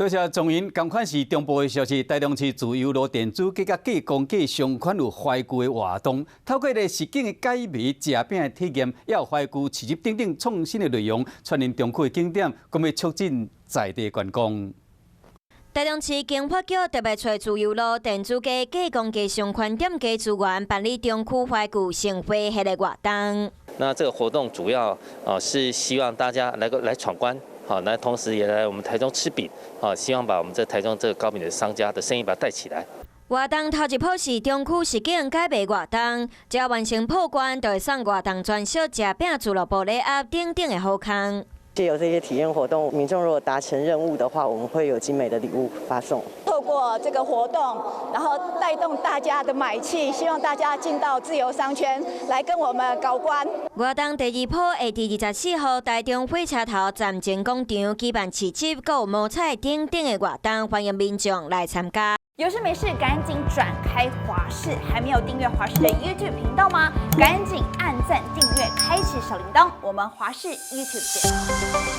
多谢中银，同款是中部的消息。台中市自由路电子计甲计工计相款有怀旧的活动，透过咧实景的解谜、食饼的体验，也有怀旧市集等等创新的内容，串联中区的景点，更要促进在地观光。台中市经发局特别找自由路电子街计工机相关店家资源，办理中区怀旧盛会系列活动。那这个活动主要是希望大家来闯关。 好，那同时也来我们台中吃饼，好，希望把我们这台中这个糕饼的商家的生意把它带起来。活动头一波是中区实景解谜活动，只要完成破关，就会送活动专属食饼、俱乐部礼盒等等的好康。 借由这些体验活动，民众如果达成任务的话，我们会有精美的礼物发送。透过这个活动，然后带动大家的买气，希望大家进到自由商圈来跟我们搞关。活动第二波下伫24号台中火车头站前广场举办市集，还有摸彩等等的活动，欢迎民众来参加。 有事没事赶紧转开华视，还没有订阅华视的 YouTube 频道吗？赶紧按赞、订阅、开启小铃铛，我们华视 YouTube 见。